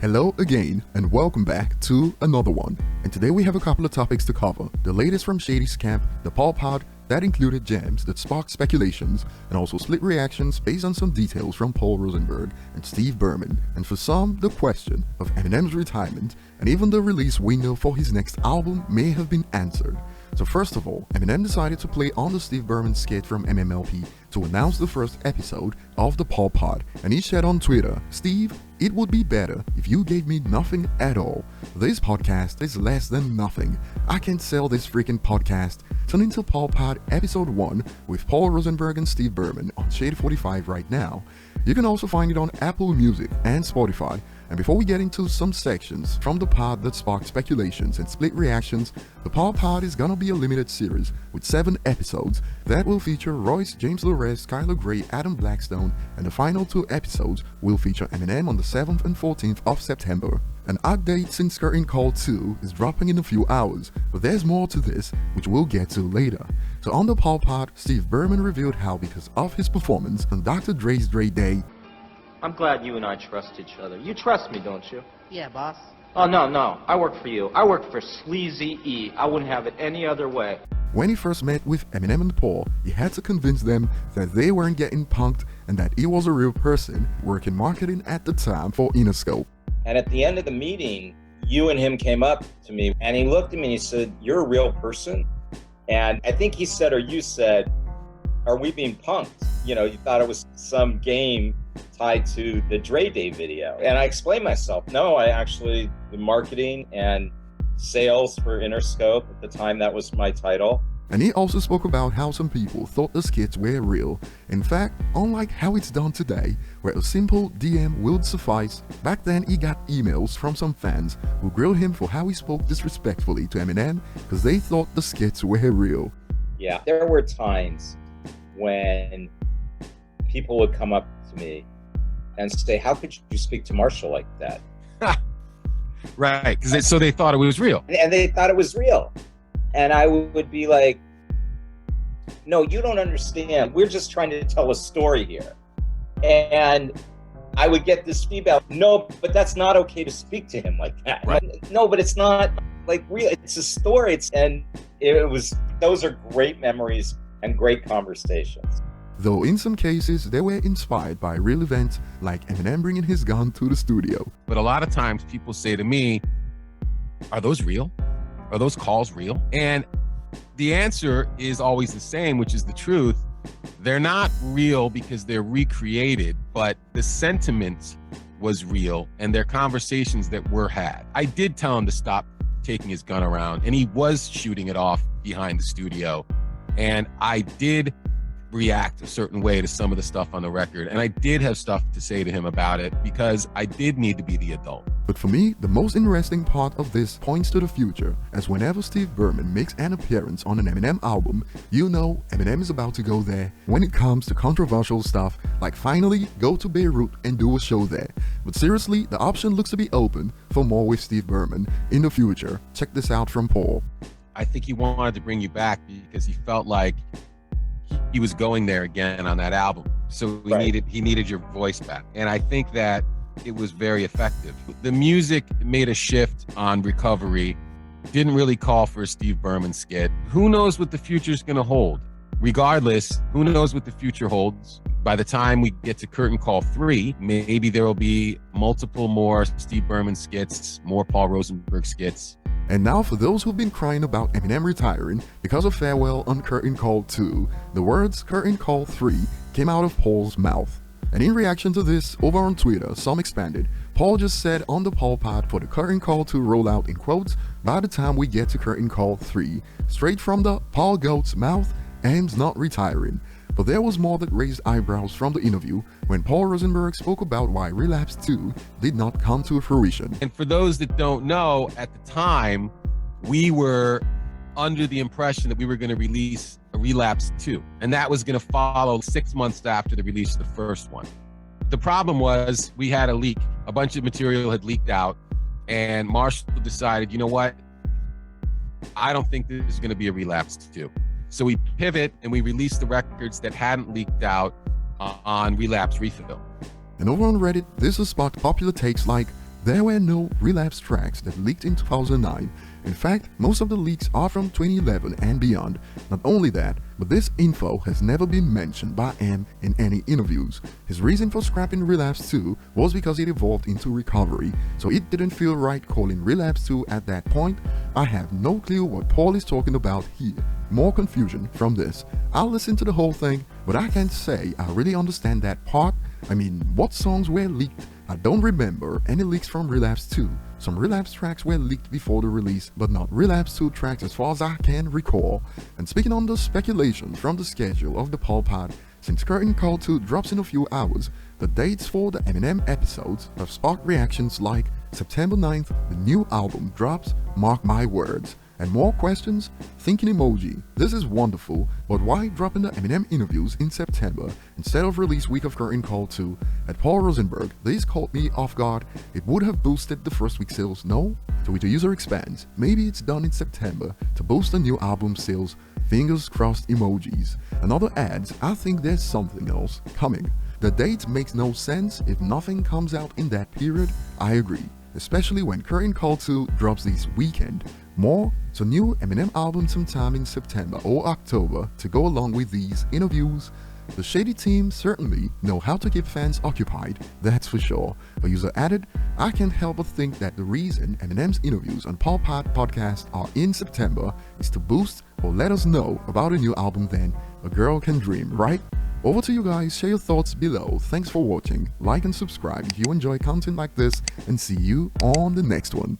Hello again, and welcome back to another one. And today we have a couple of topics to cover. The latest from Shady's camp, the PaulPod, that included gems that sparked speculations, and also split reactions based on some details from Paul Rosenberg and Steve Berman, and for some, the question of Eminem's retirement, and even the release window for his next album may have been answered. So first of all, Eminem decided to play on the Steve Berman skit from MMLP to announce the first episode of the PaulPod, and he said on Twitter, "Steve, it would be better if you gave me nothing at all. This podcast is less than nothing. I can't sell this freaking podcast." Tune into PaulPod Episode 1 with Paul Rosenberg and Steve Berman on Shade 45 right now. You can also find it on Apple Music and Spotify. And before we get into some sections from the pod that sparked speculations and split reactions, the PaulPod is gonna be a limited series with 7 episodes that will feature Royce, James Lorez, Skylar Grey, Adam Blackstone, and the final 2 episodes will feature Eminem on the 7th and 14th of September. An update since Curtain Call 2 is dropping in a few hours, but there's more to this, which we'll get to later. So on the PaulPod, Steve Berman revealed how because of his performance on Dr. Dre's Dre Day, I'm glad you and I trust each other. You trust me, don't you? Yeah, boss. Oh, no. I work for you. I work for Sleazy E. I wouldn't have it any other way. when he first met with Eminem and Paul, he had to convince them that they weren't getting punked and that he was a real person working marketing at the time for Interscope. And at the end of the meeting, you and him came up to me and he looked at me and he said, "You're a real person." And I think he said, or you said, "Are we being punked? You know, you thought it was some game tied to the Dre Day video." And I explained myself. No, I actually, the marketing and sales for Interscope, at the time that was my title. And he also spoke about how some people thought the skits were real. In fact, unlike how it's done today, where a simple DM would suffice, back then he got emails from some fans who grilled him for how he spoke disrespectfully to Eminem because they thought the skits were real. Yeah, there were times when people would come up to me and say, "How could you speak to Marshall like that?" Right, because so they thought it was real. And they thought it was real. And I would be like, "No, you don't understand. We're just trying to tell a story here." And I would get this feedback, "No, but that's not okay to speak to him like that." Right. No, but it's not like real. It's a story. Those are great memories and great conversations. Though in some cases they were inspired by real events like Eminem bringing his gun to the studio. But a lot of times people say to me, "Are those real? Are those calls real?" And the answer is always the same, which is the truth. They're not real because they're recreated, but the sentiment was real and they're conversations that were had. I did tell him to stop taking his gun around, and he was shooting it off behind the studio. And I did react a certain way to some of the stuff on the record, and I did have stuff to say to him about it because I did need to be the adult. But for me, the most interesting part of this points to the future, as whenever Steve Berman makes an appearance on an Eminem album, you know Eminem is about to go there when it comes to controversial stuff, like finally go to Beirut and do a show there. But seriously, the option looks to be open for more with Steve Berman in the future. Check this out from Paul. I think he wanted to bring you back because he felt like he was going there again on that album. So he needed your voice back. And I think that it was very effective. The music made a shift on Recovery, didn't really call for a Steve Berman skit. Who knows what the future's gonna hold? Regardless, who knows what the future holds? By the time we get to Curtain Call 3, maybe there will be multiple more Steve Berman skits, more Paul Rosenberg skits. And now for those who've been crying about Eminem retiring because of Farewell on Curtain Call 2, the words Curtain Call 3 came out of Paul's mouth. And in reaction to this, over on Twitter, some expanded. Paul just said on the PaulPod for the Curtain Call 2 rollout in quotes, "By the time we get to Curtain Call 3, straight from the Paul Goat's mouth, M's not retiring." But there was more that raised eyebrows from the interview when Paul Rosenberg spoke about why Relapse 2 did not come to fruition. And for those that don't know, at the time, we were under the impression that we were going to release a Relapse 2, and that was going to follow 6 months after the release of the first one. The problem was we had a leak. A bunch of material had leaked out, and Marshall decided, you know what? I don't think this is going to be a Relapse 2. So we pivot and we release the records that hadn't leaked out on Relapse Refill. And over on Reddit, this has sparked popular takes like, there were no Relapse tracks that leaked in 2009. In fact, most of the leaks are from 2011 and beyond. Not only that, but this info has never been mentioned by M in any interviews. His reason for scrapping Relapse 2 was because it evolved into Recovery, so it didn't feel right calling Relapse 2 at that point. I have no clue what Paul is talking about here. More confusion from this. I'll listen to the whole thing, but I can't say I really understand that part. I mean, what songs were leaked? I don't remember any leaks from Relapse 2. Some Relapse tracks were leaked before the release, but not Relapse 2 tracks as far as I can recall. And speaking on the speculations from the schedule of the PaulPod, since Curtain Call 2 drops in a few hours, the dates for the Eminem episodes have sparked reactions like September 9th, the new album drops, mark my words. And more questions? Thinking emoji. This is wonderful, but why dropping the Eminem interviews in September instead of release week of Curtain Call 2? At Paul Rosenberg, this caught me off guard. It would have boosted the first week sales, no? To which the user expands, maybe it's done in September to boost the new album sales. Fingers crossed emojis. Another adds, I think there's something else coming. The date makes no sense if nothing comes out in that period. I agree, especially when Curtain Call 2 drops this weekend. More, so new Eminem album sometime in September or October to go along with these interviews. The Shady team certainly know how to keep fans occupied, that's for sure. A user added, I can't help but think that the reason Eminem's interviews on PaulPod podcast are in September is to boost or let us know about a new album then. A girl can dream, right? Over to you guys, share your thoughts below. Thanks for watching, like and subscribe if you enjoy content like this, and see you on the next one.